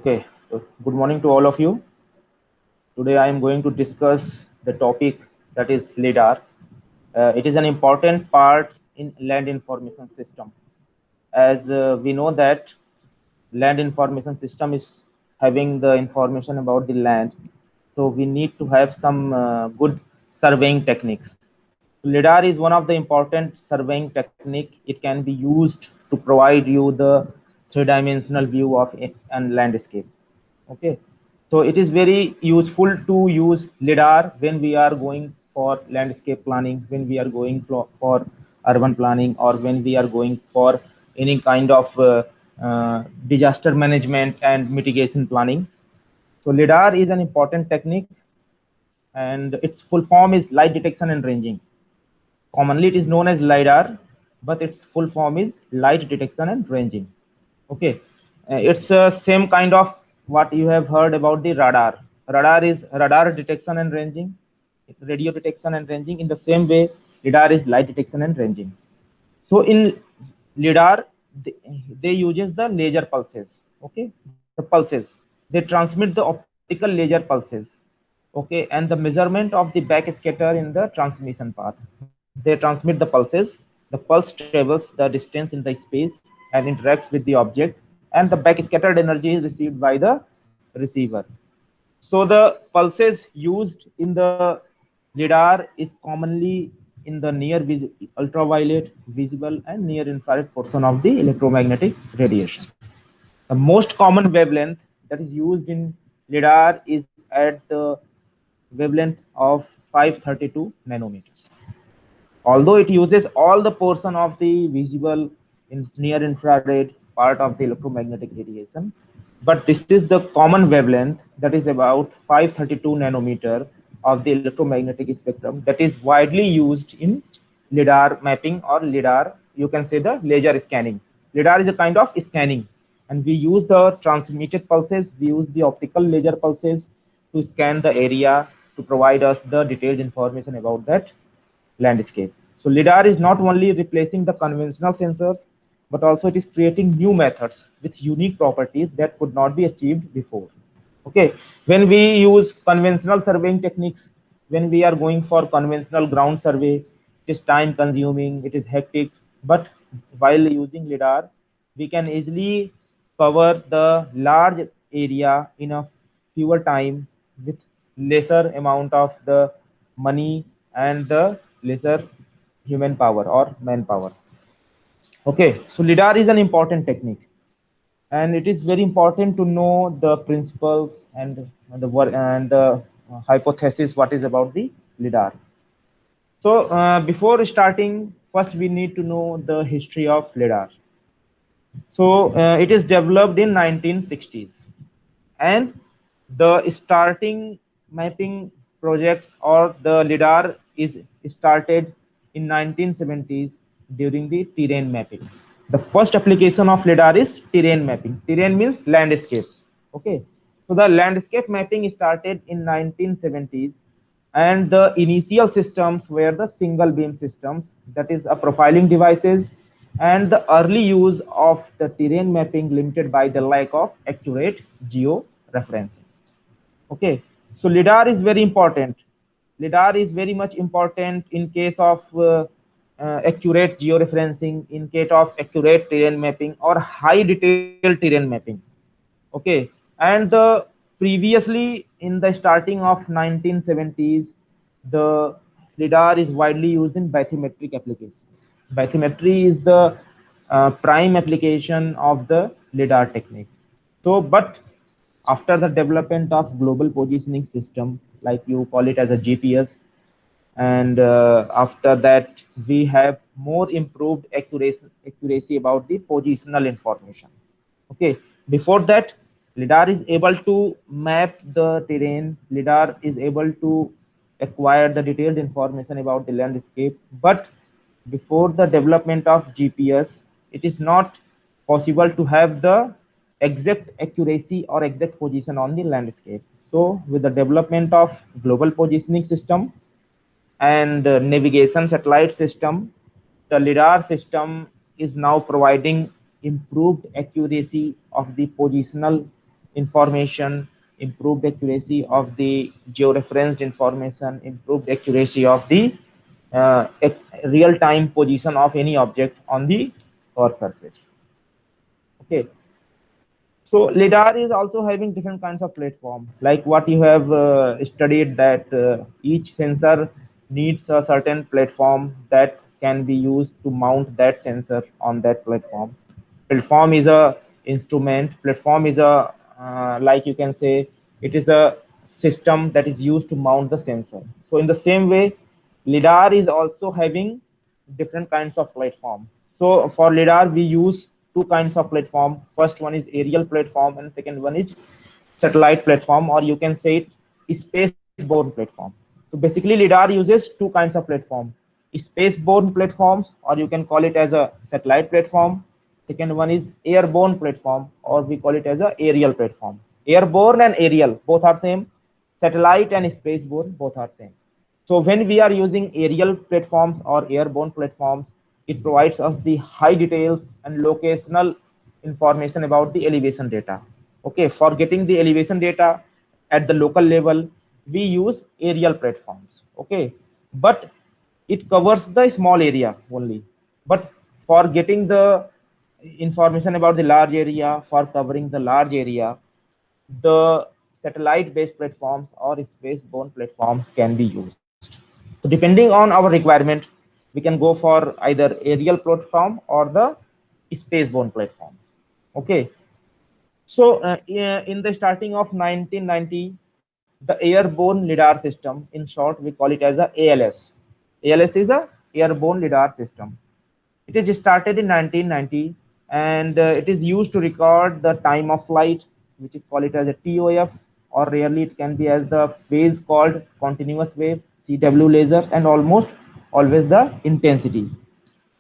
Okay, so good morning to all of you. Today I am going to discuss the topic that is LIDAR. It is an important part in land information system. As we know that land information system is having the information about the land, so we need to have some good surveying techniques. LIDAR is one of the important surveying technique. It can be used to provide you the three-dimensional view of a landscape. Okay, so it is very useful to use LIDAR when we are going for landscape planning, when we are going for urban planning, or when we are going for any kind of disaster management and mitigation planning. So LIDAR is an important technique, and its full form is light detection and ranging. Commonly, it is known as LiDAR, but its full form is light detection and ranging. Okay, it's same kind of what you have heard about the radar. Radar is radar detection and ranging, radio detection and ranging. In the same way, LiDAR is light detection and ranging. So in LiDAR, they uses the laser pulses. Okay, the pulses. They transmit the optical laser pulses. Okay, and the measurement of the backscatter in the transmission path. They transmit the pulses. The pulse travels the distance in the space and interacts with the object, and the backscattered energy is received by the receiver. So the pulses used in the LiDAR is commonly in the ultraviolet, visible, and near infrared portion of the electromagnetic radiation. The most common wavelength that is used in LiDAR is at the wavelength of 532 nanometers. Although it uses all the portion of the visible in near infrared part of the electromagnetic radiation, but this is the common wavelength that is about 532 nanometer of the electromagnetic spectrum that is widely used in LiDAR mapping, or LiDAR, you can say the laser scanning. LiDAR is a kind of scanning, and we use the transmitted pulses, we use the optical laser pulses to scan the area to provide us the detailed information about that landscape. So LiDAR is not only replacing the conventional sensors, but also it is creating new methods with unique properties that could not be achieved before. Okay, when we use conventional surveying techniques, when we are going for conventional ground survey, it is time consuming, it is hectic, but while using LiDAR, we can easily cover the large area in a fewer time with lesser amount of the money and the lesser human power or manpower. Okay, so LiDAR is an important technique, and it is very important to know the principles and the work and the hypothesis what is about the LiDAR. So before starting, first we need to know the history of LiDAR. So it is developed in 1960s, and the starting mapping projects or the LiDAR is started in 1970s during the terrain mapping. The first application of LiDAR is terrain mapping. Terrain means landscape. Okay, so the landscape mapping started in 1970s, and the initial systems were the single beam systems, that is a profiling devices, and the early use of the terrain mapping limited by the lack of accurate geo referencing. Okay, so LiDAR is very important. LiDAR is very much important in case of accurate georeferencing, in case of accurate terrain mapping or high detailed terrain mapping. Okay, and the previously in the starting of 1970s, the LiDAR is widely used in bathymetric applications. Bathymetry is the prime application of the LiDAR technique. So, but after the development of global positioning system, like you call it as a GPS, and after that we have more improved accuracy about the positional information. Okay, before that, LiDAR is able to map the terrain, LiDAR is able to acquire the detailed information about the landscape, but before the development of GPS, it is not possible to have the exact accuracy or exact position on the landscape. So with the development of global positioning system and navigation satellite system, the LiDAR system is now providing improved accuracy of the positional information, improved accuracy of the georeferenced information, improved accuracy of the real-time position of any object on the Earth surface. Okay. So LiDAR is also having different kinds of platform, like what you have studied, that each sensor needs a certain platform that can be used to mount that sensor on that platform. Platform is a instrument. Platform is a like you can say it is a system that is used to mount the sensor. So in the same way, LiDAR is also having different kinds of platform. So for LiDAR, we use two kinds of platform. First one is aerial platform, and second one is satellite platform, or you can say it space-borne platform. So basically, LiDAR uses two kinds of platform: space-borne platforms, or you can call it as a satellite platform. Second one is airborne platform, or we call it as a aerial platform. Airborne and aerial both are same. Satellite and space-borne both are same. So when we are using aerial platforms or airborne platforms, it provides us the high details and locational information about the elevation data. Okay, for getting the elevation data at the local level, we use aerial platforms. Okay, but it covers the small area only. But for getting the information about the large area, for covering the large area, the satellite-based platforms or space-borne platforms can be used. So depending on our requirement, we can go for either aerial platform or the space-borne platform. Okay. So in the starting of 1990, the airborne lidar system, in short, we call it as a ALS. ALS is a airborne lidar system. It is started in 1990, and it is used to record the time of flight, which is called it as a TOF, or rarely it can be as the phase called continuous wave, CW laser, and almost always the intensity.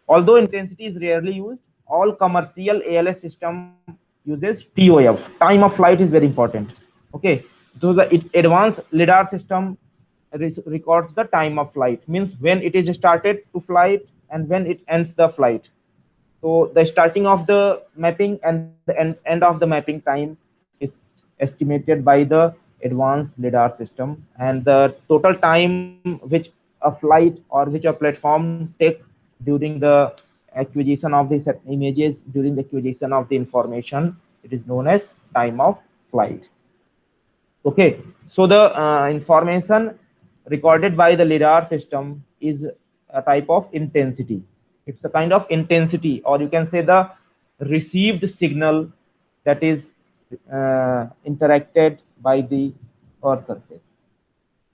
Although intensity is rarely used, all commercial ALS system uses TOF. Time of flight is very important. Okay, so the advanced lidar system records the time of flight, means when it is started to flight and when it ends the flight. So the starting of the mapping and the end of the mapping time is estimated by the advanced lidar system, and the total time which a flight or which a platform take during the acquisition of the images, during the acquisition of the information, it is known as time of flight. Okay, so the information recorded by the lidar system is a type of intensity. It's a kind of intensity, or you can say the received signal that is interacted by the Earth surface.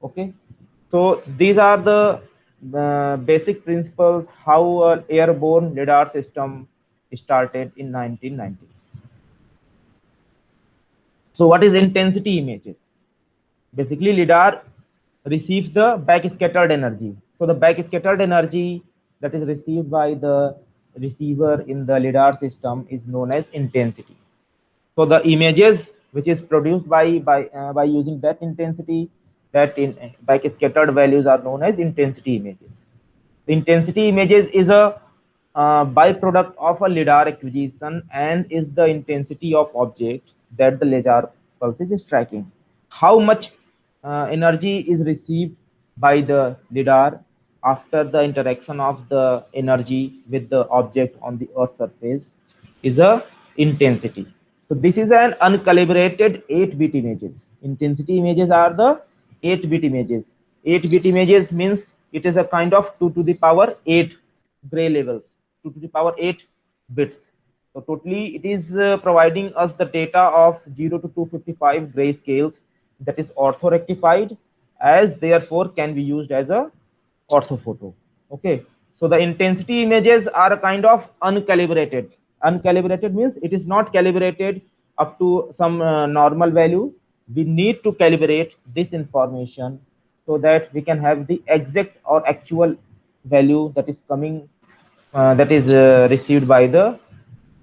Okay, so these are the basic principles how an airborne lidar system started in 1990. So what is intensity images? Basically, lidar receives the backscattered energy. So the backscattered energy that is received by the receiver in the lidar system is known as intensity. So the images which is produced by using that intensity, that in backscattered values are known as intensity images. The intensity images is a byproduct of a lidar acquisition and is the intensity of object that the lidar pulse is tracking. How much energy is received by the lidar after the interaction of the energy with the object on the Earth surface is a intensity. So this is an uncalibrated 8-bit images. Intensity images are the 8-bit images. 8-bit images means it is a kind of 2 to the power 8 gray levels, 2 to the power 8 bits. So totally it is providing us the data of 0 to 255 gray scales that is orthorectified, as therefore can be used as a orthophoto. Okay, so the intensity images are a kind of uncalibrated. Uncalibrated means it is not calibrated up to some normal value. We need to calibrate this information so that we can have the exact or actual value that is coming, that is received by the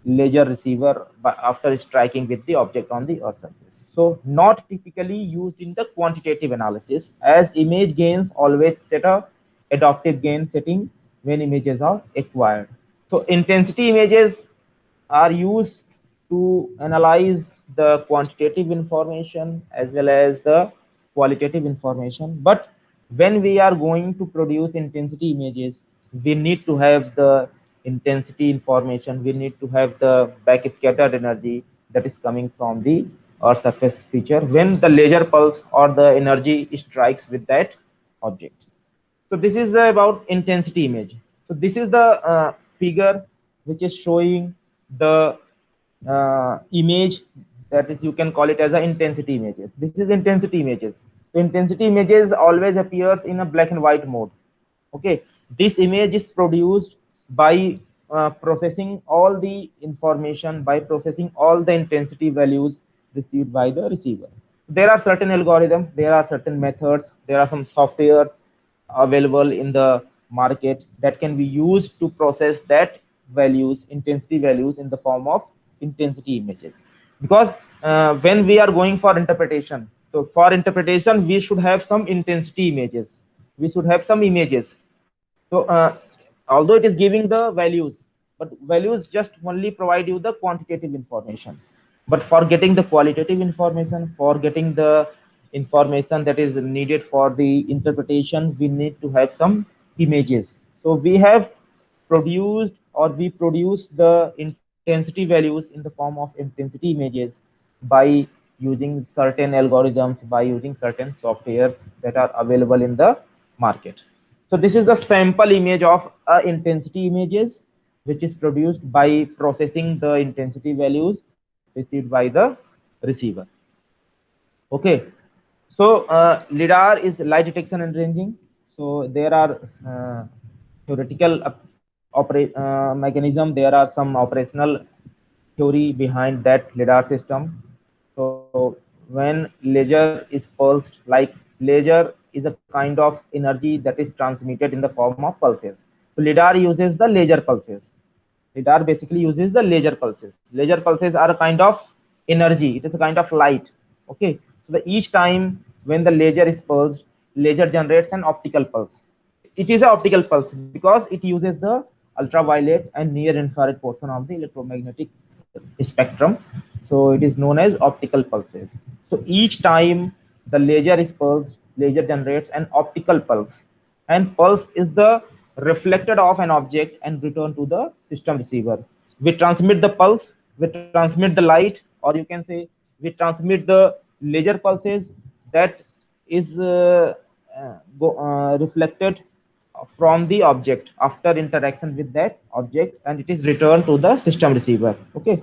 laser receiver after striking with the object on the Earth surface. So not typically used in the quantitative analysis, as image gains always set a adaptive gain setting when images are acquired. So intensity images are used to analyze the quantitative information as well as the qualitative information. But when we are going to produce intensity images, we need to have the intensity information. We need to have the backscattered energy that is coming from the Earth surface feature when the laser pulse or the energy strikes with that object. So this is about intensity image. So this is the figure which is showing the image, that is, you can call it as a intensity images. This is intensity images. So intensity images always appears in a black and white mode. Okay, this image is produced by processing all the information, by processing all the intensity values received by the receiver. There are certain algorithms, there are certain methods, there are some softwares available in the market that can be used to process that values, intensity values, in the form of intensity images. Because when we are going for interpretation, so for interpretation we should have some intensity images, we should have some images. So although it is giving the values, but values just only provide you the quantitative information. But for getting the qualitative information, for getting the information that is needed for the interpretation, we need to have some images. So we have produced, or we produce the intensity values in the form of intensity images by using certain algorithms, by using certain softwares that are available in the market. So this is the sample image of intensity images, which is produced by processing the intensity values received by the receiver. Okay, so LIDAR is light detection and ranging. So there are theoretical mechanism. There are some operational theory behind that LIDAR system. So when laser is pulsed, like laser is a kind of energy that is transmitted in the form of pulses. So LIDAR uses the laser pulses. LIDAR basically uses the laser pulses. Laser pulses are a kind of energy. It is a kind of light. Okay. So each time when the laser is pulsed, laser generates an optical pulse. It is an optical pulse because it uses the ultraviolet and near infrared portion of the electromagnetic spectrum. So it is known as optical pulses. So each time the laser is pulsed, laser generates an optical pulse, and pulse is the reflected off an object and return to the system receiver. We transmit the pulse, we transmit the light, or you can say we transmit the laser pulses that is reflected from the object after interaction with that object, and it is returned to the system receiver. Okay,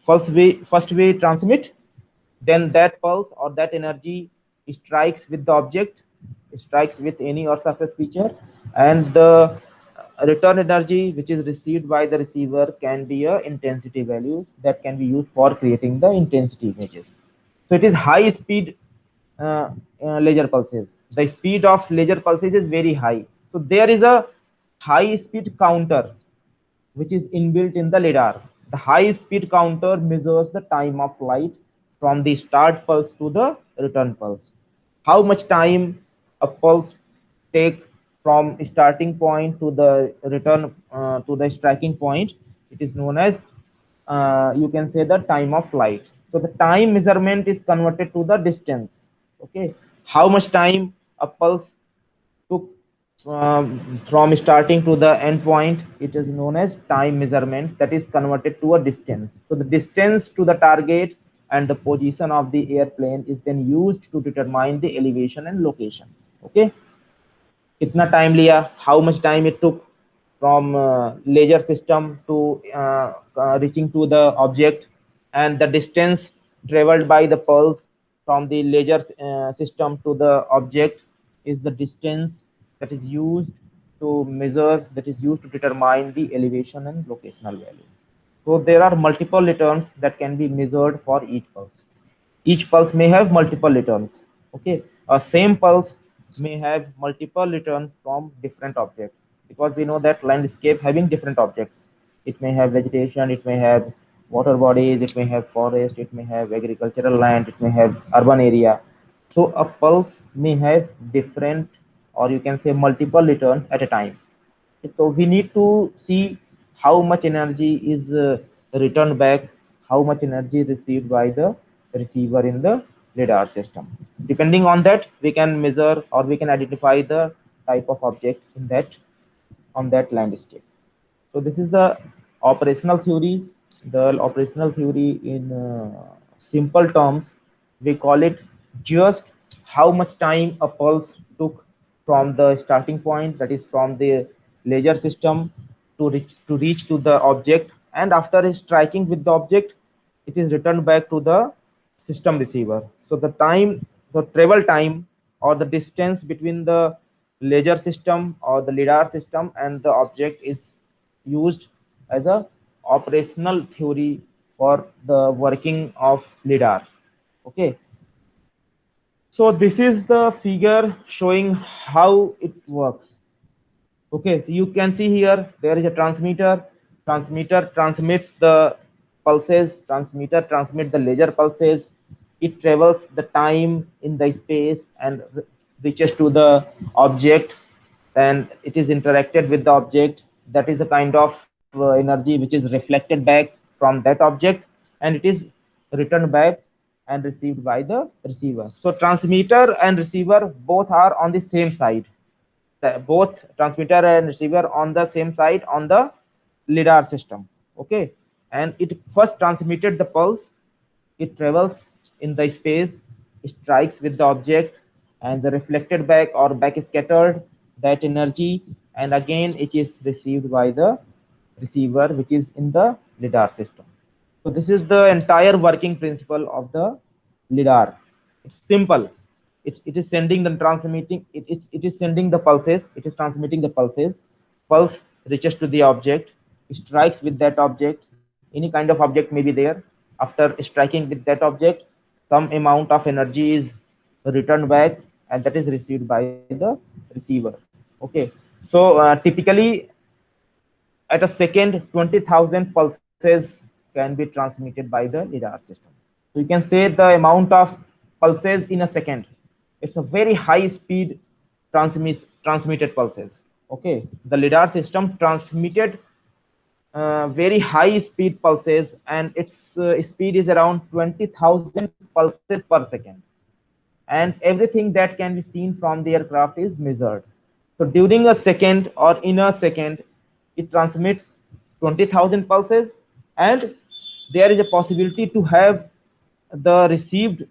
first we transmit, then that pulse or that energy strikes with the object, strikes with any or surface feature, and the return energy which is received by the receiver can be a intensity value that can be used for creating the intensity images. So it is high speed laser pulses. The speed of laser pulses is very high. So there is a high speed counter which is inbuilt in the LiDAR. The high speed counter measures the time of flight from the start pulse to the return pulse. How much time a pulse take from starting point to the return to the striking point, it is known as you can say the time of flight. So the time measurement is converted to the distance. Okay, how much time a pulse took from starting to the end point, it is known as time measurement, that is converted to a distance. So the distance to the target and the position of the airplane is then used to determine the elevation and location. Okay, kitna time liya, how much time it took from laser system to reaching to the object, and the distance traveled by the pulse from the laser system to the object is the distance that is used to measure, that is used to determine the elevation and locational value. So there are multiple returns that can be measured for each pulse. Each pulse may have multiple returns. Okay, a same pulse may have multiple returns from different objects, because we know that landscape having different objects. It may have vegetation, it may have water bodies, it may have forest, it may have agricultural land, it may have urban area. So a pulse may have different, or you can say multiple returns at a time. So we need to see how much energy is returned back, how much energy received by the receiver in the lidar system. Depending on that, we can measure or we can identify the type of object in that on that landscape. So this is the operational theory. The operational theory in simple terms, we call it just how much time a pulse took from the starting point, that is from the laser system to reach to the object, and after striking with the object, it is returned back to the system receiver. So the time, the travel time or the distance between the laser system or the lidar system and the object is used as a operational theory for the working of lidar. Okay, so this is the figure showing how it works. Okay, so you can see here there is a transmitter. Transmitter transmits the pulses. Transmitter transmits the laser pulses. It travels the time in the space and reaches to the object, and it is interacted with the object. That is a kind of energy which is reflected back from that object, and it is returned back and received by the receiver. So transmitter and receiver both are on the same side, both transmitter and receiver on the same side on the lidar system. Okay, and it first transmitted the pulse. It travels in the space, strikes with the object, and the reflected back or back scattered that energy, and again it is received by the receiver which is in the lidar system. So this is the entire working principle of the lidar. It's simple. It is sending the transmitting, it is sending the pulses, it is transmitting the pulses. Pulse reaches to the object, strikes with that object. Any kind of object may be there. After striking with that object, some amount of energy is returned back, and that is received by the receiver. Okay, so typically at a second, 20,000 pulses can be transmitted by the lidar system. So you can say the amount of pulses in a second. It's a very high speed transmitted pulses. Okay, the lidar system transmitted very high speed pulses, and its speed is around 20,000 pulses per second. And everything that can be seen from the aircraft is measured. So during a second or in a second, it transmits 20,000 pulses, and there is a possibility to have the received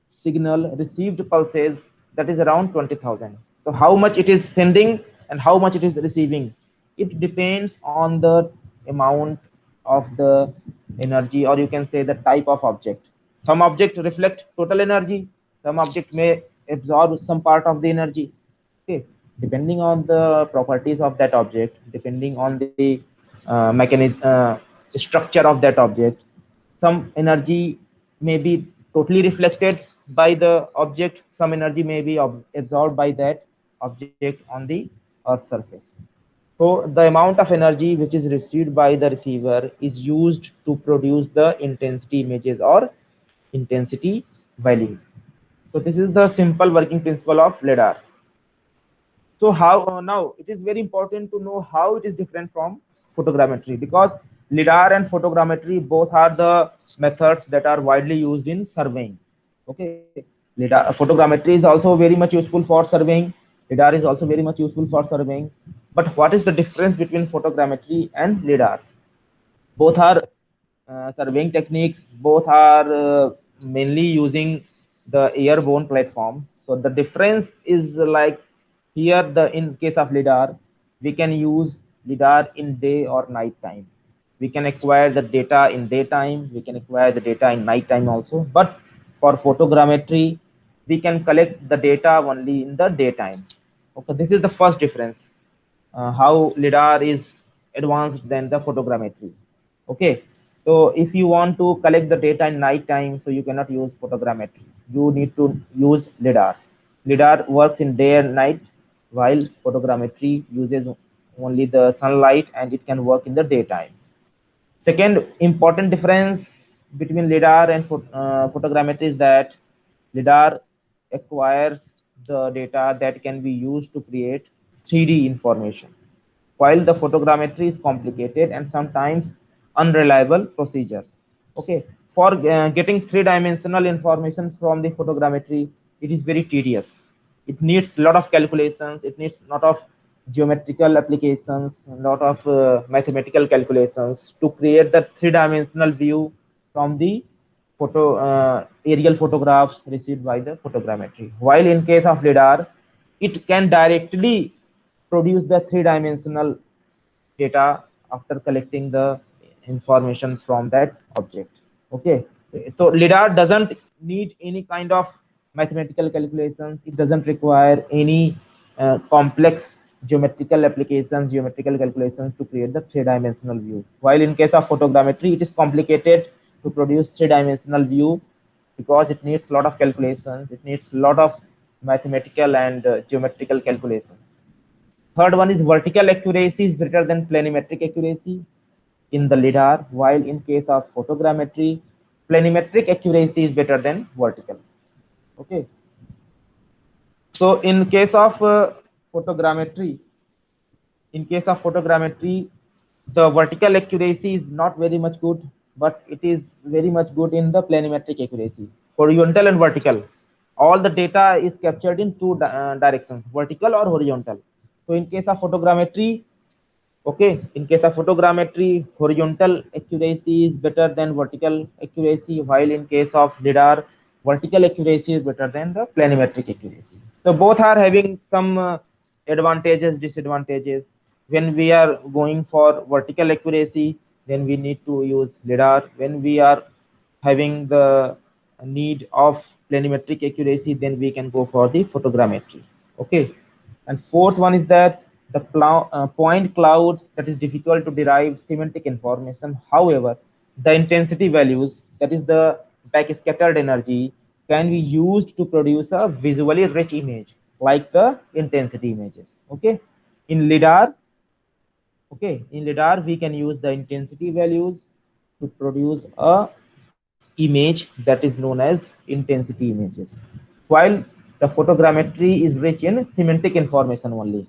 signal, received pulses, that is around 20,000. So how much it is sending and how much it is receiving, it depends on the amount of the energy, or you can say the type of object. Some object reflect total energy, some object may absorb some part of the energy. Okay, depending on the properties of that object, depending on the mechanism, structure of that object, some energy may be totally reflected by the object, some energy may be absorbed by that object on the earth surface. So the amount of energy which is received by the receiver is used to produce the intensity images or intensity values. So this is the simple working principle of lidar. So how now it is very important to know how it is different from photogrammetry, because lidar and photogrammetry both are the methods that are widely used in surveying. Okay, lidar photogrammetry is also very much useful for surveying. Lidar is also very much useful for surveying. But what is the difference between photogrammetry and lidar? Both are surveying techniques. Both are mainly using the airborne platform. So the difference is like here, the in case of lidar, we can use lidar in day or night time. We can acquire the data in daytime, we can acquire the data in night time also. But for photogrammetry, we can collect the data only in the daytime. Okay, this is the first difference, how lidar is advanced than the photogrammetry. Okay, so if you want to collect the data in night time, so you cannot use photogrammetry, you need to use lidar. Lidar works in day and night, while photogrammetry uses only the sunlight and it can work in the daytime. Second important difference between lidar and photogrammetry is that lidar acquires the data that can be used to create 3D information, while the photogrammetry is complicated and sometimes unreliable procedures. Okay, for getting three-dimensional information from the photogrammetry, it is very tedious. It needs a lot of calculations. It needs a lot of geometrical applications, a lot of mathematical calculations to create the three-dimensional view from the aerial photographs received by the photogrammetry. While in case of lidar, it can directly produce the three-dimensional data after collecting the information from that object. Okay, so lidar doesn't need any kind of mathematical calculations. It doesn't require any complex geometrical calculations to create the three-dimensional view. While in case of photogrammetry, it is complicated to produce three-dimensional view because it needs a lot of calculations. It needs a lot of mathematical and geometrical calculations. Third one is vertical accuracy is greater than planimetric accuracy in the lidar, while in case of photogrammetry, planimetric accuracy is better than vertical. Okay. So photogrammetry, in case of photogrammetry, the vertical accuracy is not very much good, but it is very much good in the planimetric accuracy. Horizontal and vertical, all the data is captured in two directions, vertical or horizontal. So in case of photogrammetry, okay, in case of photogrammetry, horizontal accuracy is better than vertical accuracy, while in case of lidar, vertical accuracy is better than the planimetric accuracy. So both are having some advantages, disadvantages. When we are going for vertical accuracy, then we need to use lidar. When we are having the need of planimetric accuracy, then we can go for the photogrammetry. Okay, and fourth one is that the point cloud, that is difficult to derive semantic information. However, the intensity values, that is the backscattered energy, can be used to produce a visually rich image like the intensity images. Okay, in lidar, okay, in lidar we can use the intensity values to produce a image that is known as intensity images, while the photogrammetry is rich in semantic information only.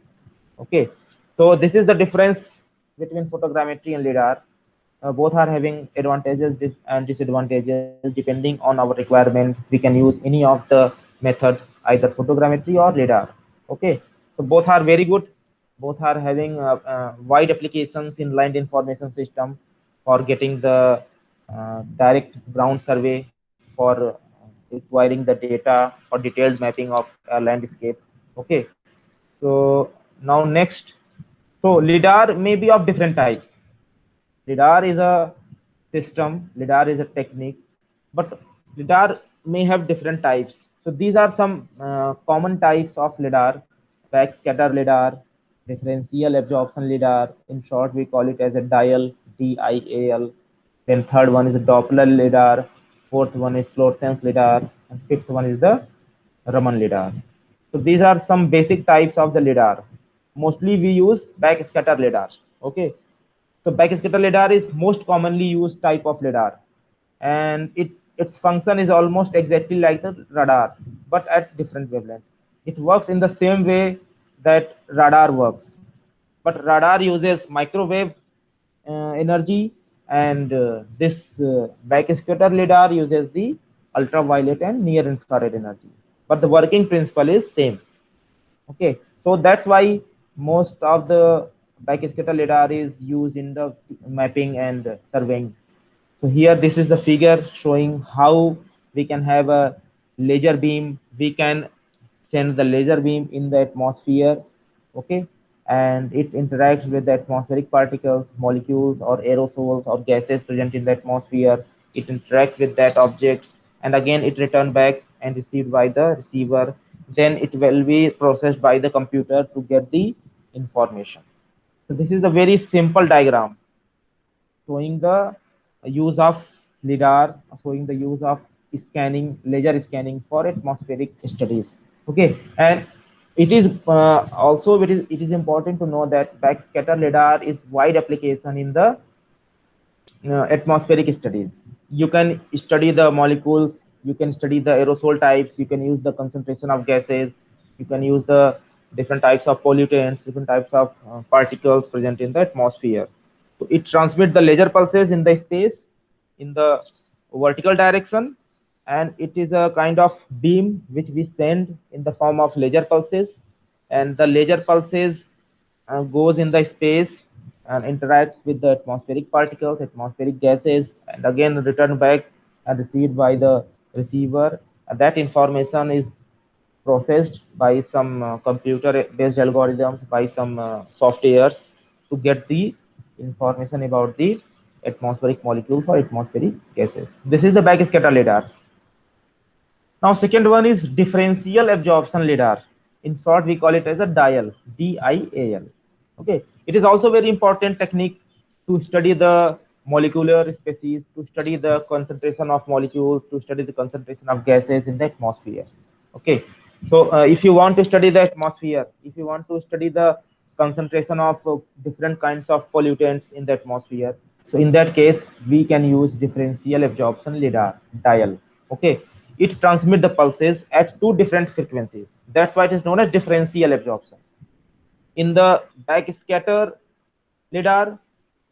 Okay, so this is the difference between photogrammetry and lidar. Both are having advantages and disadvantages depending on our requirement. We can use any of the method, either photogrammetry or lidar. Okay, so both are very good. Both are having wide applications in land information system for getting the direct ground survey, for acquiring the data, for detailed mapping of a landscape. Okay, so now next, so lidar may be of different types. Lidar is a system, lidar is a technique, but lidar may have different types. So these are some common types of lidar: backscatter lidar, differential absorption lidar. In short, we call it as a dial, DIAL. Then third one is a Doppler lidar. Fourth one is fluorescence lidar, and fifth one is the Raman lidar. So these are some basic types of the lidar. Mostly we use backscatter lidar. Okay, so backscatter lidar is most commonly used type of lidar, and its function is almost exactly like the radar, but at different wavelength. It works in the same way that radar works, but radar uses microwave energy, and this backscatter lidar uses the ultraviolet and near infrared energy. But the working principle is same. Okay, so that's why most of the backscatter lidar is used in the mapping and surveying. So here this is the figure showing how we can have a laser beam. We can send the laser beam in the atmosphere. Okay, and it interacts with the atmospheric particles, molecules or aerosols or gases present in the atmosphere. It interacts with that objects, and again it return back and received by the receiver. Then it will be processed by the computer to get the information. So this is a very simple diagram showing the use of lidar, showing the use of scanning, laser scanning for atmospheric studies. Okay, and it is important to know that backscatter lidar is wide application in the atmospheric studies. You can study the molecules, you can study the aerosol types, you can use the concentration of gases, you can use the different types of pollutants, different types of particles present in the atmosphere. So it transmits the laser pulses in the space, in the vertical direction, and it is a kind of beam which we send in the form of laser pulses, and the laser pulses goes in the space and interacts with the atmospheric particles, atmospheric gases, and again return back and received by the receiver. And that information is processed by some computer-based algorithms, by some softwares to get the information about the atmospheric molecules or atmospheric gases. This is the backscatter lidar. Now, second one is differential absorption lidar. In short, we call it as a DIAL, DIAL. Okay, it is also very important technique to study the molecular species, to study the concentration of molecules, to study the concentration of gases in the atmosphere. Okay, so if you want to study the atmosphere, if you want to study the concentration of different kinds of pollutants in the atmosphere, so in that case, we can use differential absorption lidar, DIAL. Okay, it transmits the pulses at two different frequencies. That's why it is known as differential absorption. In the backscatter lidar,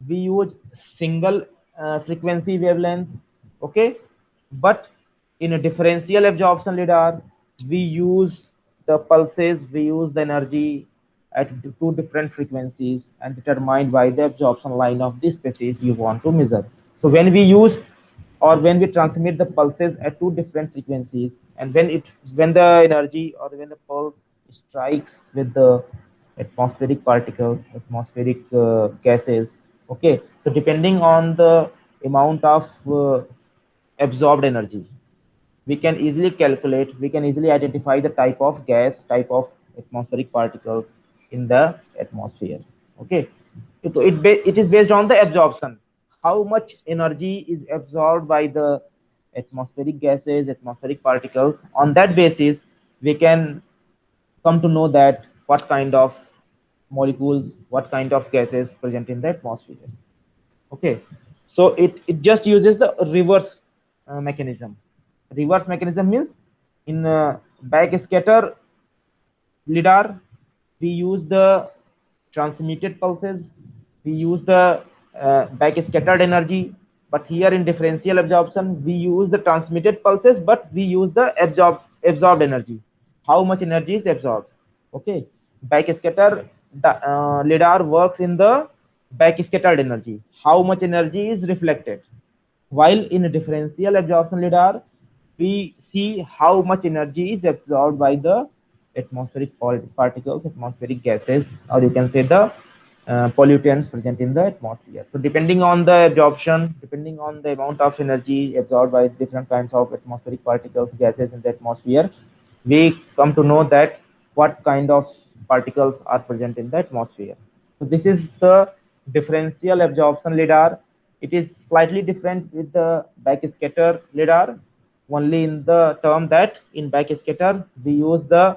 we use single frequency wavelength. Okay, but in a differential absorption lidar, we use the pulses, we use the energy at two different frequencies and determined by the absorption line of the species you want to measure. So when we use or when we transmit the pulses at two different frequencies, and when the energy or when the pulse strikes with the atmospheric particles, atmospheric gases, okay, so depending on the amount of absorbed energy, we can easily calculate, we can easily identify the type of gas, type of atmospheric particles in the atmosphere. Okay, it is based on the absorption, how much energy is absorbed by the atmospheric gases, atmospheric particles. On that basis, we can come to know that what kind of molecules, what kind of gases present in the atmosphere. Okay, so it just uses the reverse mechanism. Reverse mechanism means in backscatter lidar, we use the transmitted pulses, we use the backscattered energy, but here in differential absorption, we use the transmitted pulses, but we use the absorbed energy. How much energy is absorbed? Okay, backscatter lidar works in the backscattered energy. How much energy is reflected? While in a differential absorption lidar, we see how much energy is absorbed by the atmospheric particles, atmospheric gases, or you can say the pollutants present in the atmosphere. So depending on the absorption, depending on the amount of energy absorbed by different kinds of atmospheric particles, gases in the atmosphere, we come to know that what kind of particles are present in the atmosphere. So this is the differential absorption lidar. It is slightly different with the backscatter lidar, only in the term that in backscatter we use the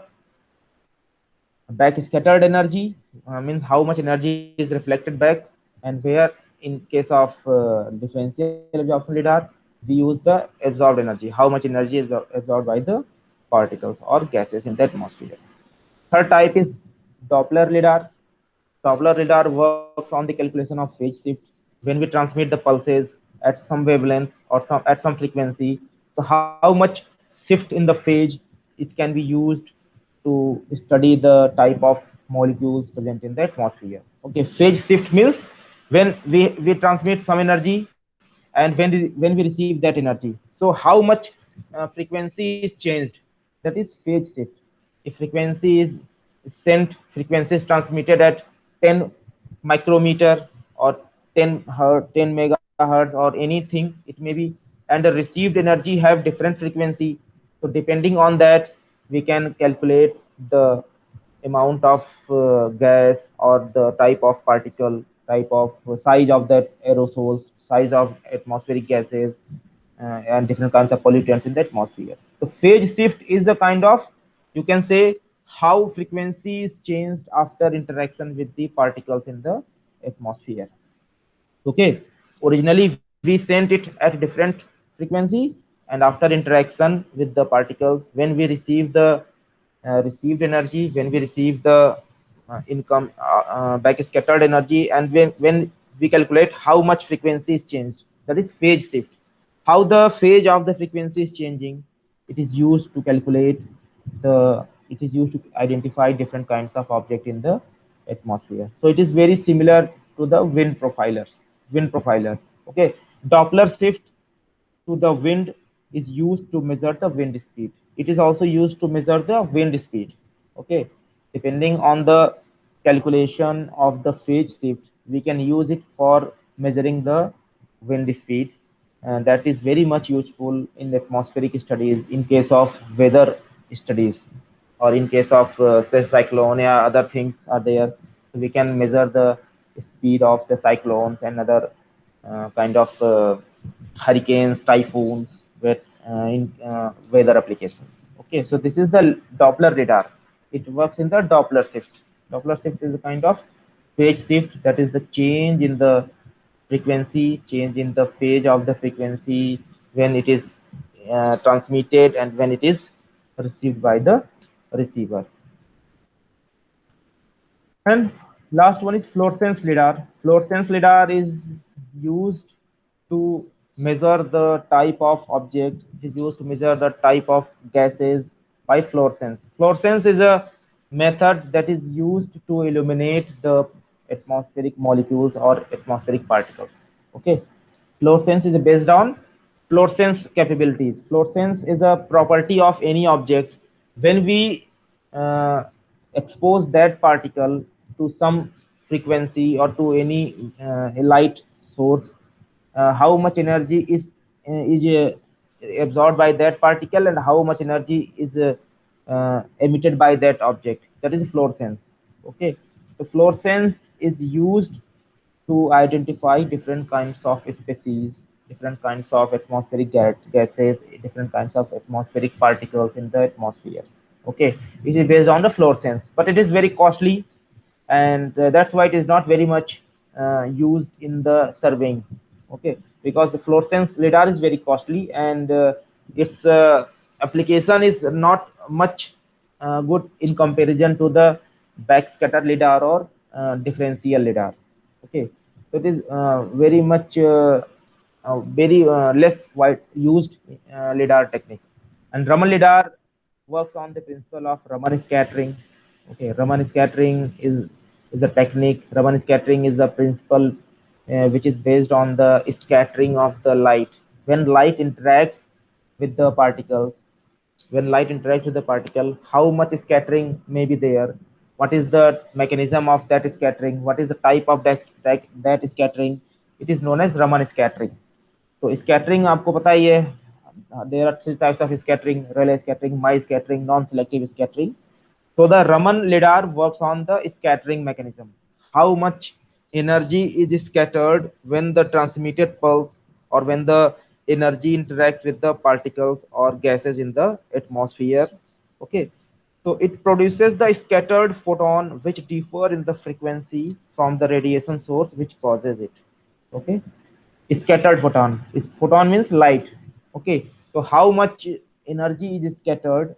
backscattered energy, means how much energy is reflected back, and where in case of differential absorption lidar, we use the absorbed energy, how much energy is absorbed by the particles or gases in the atmosphere. Third type is Doppler lidar. Doppler radar works on the calculation of phase shift when we transmit the pulses at some wavelength or at some frequency. So how much shift in the phase it can be used to study the type of molecules present in the atmosphere. Okay, phase shift means when we transmit some energy and when we receive that energy. So how much frequency is changed? That is phase shift. If frequency is sent, frequency is transmitted at 10 micrometer or 10 megahertz or anything it may be, and the received energy have different frequency. So depending on that, we can calculate the amount of gas or the type of particle, type of size of that aerosols, size of atmospheric gases, and different kinds of pollutants in the atmosphere. So phase shift is a kind of, you can say, how frequency is changed after interaction with the particles in the atmosphere. Okay, originally we sent it at different frequency, and after interaction with the particles, when we receive the received energy, when we receive the backscattered energy, and when we calculate how much frequency is changed, that is phase shift. how the phase of the frequency is changing. It is used to calculate it is used to identify different kinds of object in the atmosphere. So it is very similar to the wind profiler. Okay, Doppler shift to the wind is used to measure the wind speed. It is also used to measure the wind speed. Okay, depending on the calculation of the phase shift, we can use it for measuring the wind speed. And that is very much useful in atmospheric studies in case of weather studies, or in case of say cyclone, yeah, other things are there. So we can measure the speed of the cyclones and other kind of hurricanes, typhoons, with in weather applications. Okay, so this is the Doppler radar. It works in the Doppler shift. Doppler shift is a kind of phase shift, that is the change in the frequency, change in the phase of the frequency when it is transmitted and when it is received by the receiver. And last one is fluorescence lidar. Fluorescence lidar is used to measure the type of object. It is used to measure the type of gases by fluorescence. Fluorescence is a method that is used to illuminate the atmospheric molecules or atmospheric particles. Okay, fluorescence is based on fluorescence capabilities. Fluorescence is a property of any object. When we uh, expose that particle to some frequency or to any light source, how much energy is absorbed by that particle and how much energy is emitted by that object. That is fluorescence. Okay, the fluorescence is used to identify different kinds of species, different kinds of atmospheric gases, different kinds of atmospheric particles in the atmosphere. Okay, it is based on the fluorescence, but it is very costly, and that's why it is not very much used in the surveying. Okay, because the fluorescence lidar is very costly, and its application is not much good in comparison to the backscatter lidar or differential lidar. Okay, so it is very less wide used lidar technique. And Raman lidar works on the principle of Raman scattering. Okay, Raman scattering is a technique. Raman scattering is the principle which is based on the scattering of the light. When light interacts with the particles, when light interacts with the particle, how much scattering may be there, what is the mechanism of that scattering, what is the type of that scattering. It is known as Raman scattering. So scattering आपको पता ही है, there are three types of scattering: relay scattering, Mie scattering, non-selective scattering. So the Raman lidar works on the scattering mechanism. How much energy is scattered when the transmitted pulse or when the energy interacts with the particles or gases in the atmosphere. Okay. So it produces the scattered photon which differ in the frequency from the radiation source which causes it. Okay. Scattered photon. Photon means light. Okay. So how much energy is scattered,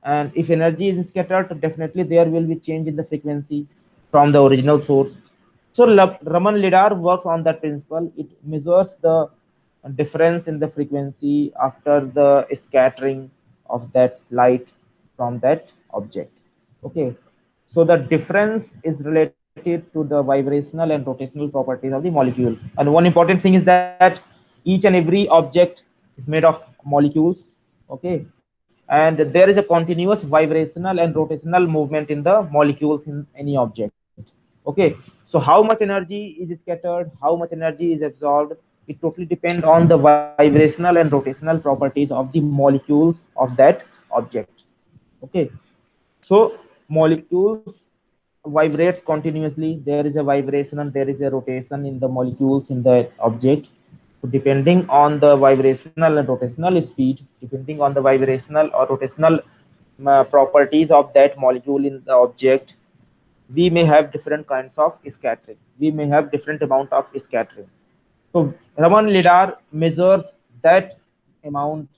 and if energy is scattered, definitely there will be change in the frequency from the original source. So Raman lidar works on that principle. It measures the difference in the frequency after the scattering of that light from that object. Okay, so the difference is related to the vibrational and rotational properties of the molecule. And one important thing is that each and every object is made of molecules. Okay, and there is a continuous vibrational and rotational movement in the molecules in any object. Okay, so how much energy is scattered, how much energy is absorbed, it totally depends on the vibrational and rotational properties of the molecules of that object. Okay, so molecules vibrates continuously. There is a vibration and there is a rotation in the molecules in the object. So depending on the vibrational and rotational speed, depending on the vibrational or rotational properties of that molecule in the object, we may have different kinds of scattering. We may have different amount of scattering. So Raman lidar measures that amount,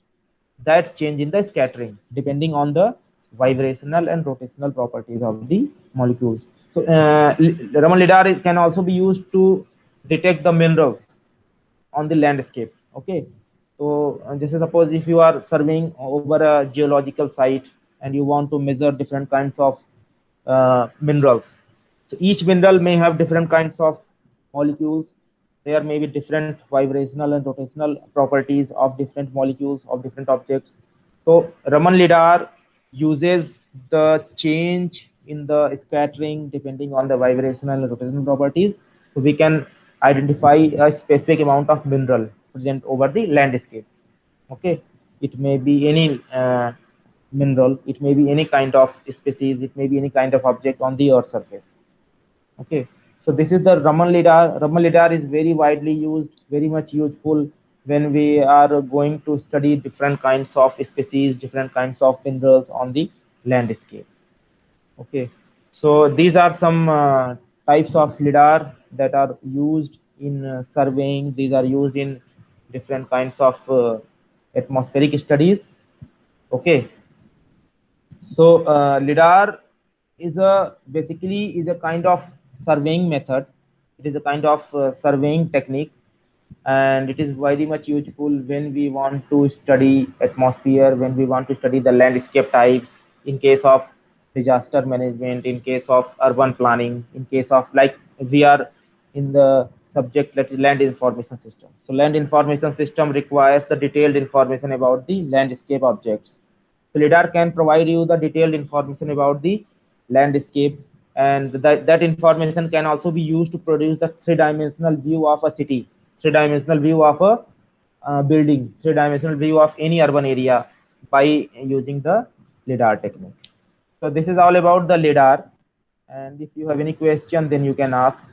that change in the scattering depending on the vibrational and rotational properties of the molecules. So Raman lidar can also be used to detect the minerals on the landscape. Okay, So just suppose if you are surveying over a geological site and you want to measure different kinds of minerals. So each mineral may have different kinds of molecules. There may be different vibrational and rotational properties of different molecules of different objects. So Raman lidar uses the change in the scattering depending on the vibrational and rotational properties. So we can identify a specific amount of mineral present over the landscape. Okay, it may be any mineral, it may be any kind of species, it may be any kind of object on the earth surface. Okay, so this is the Raman lidar. Raman lidar is very widely used, very much useful when we are going to study different kinds of species, different kinds of minerals on the landscape. Okay, so these are some types of lidar that are used in surveying. These are used in different kinds of atmospheric studies. Okay, so lidar is a basically is a kind of surveying method. It is a kind of surveying technique, and it is very much useful when we want to study atmosphere, when we want to study the landscape types, in case of disaster management, in case of urban planning, in case of like we are in the subject that is land information system. So land information system requires the detailed information about the landscape objects. So LiDAR can provide you the detailed information about the landscape, and that information can also be used to produce the three-dimensional view of a city, three-dimensional view of a building, three-dimensional view of any urban area by using the LiDAR technique. So this is all about the LiDAR, and if you have any question, then you can ask.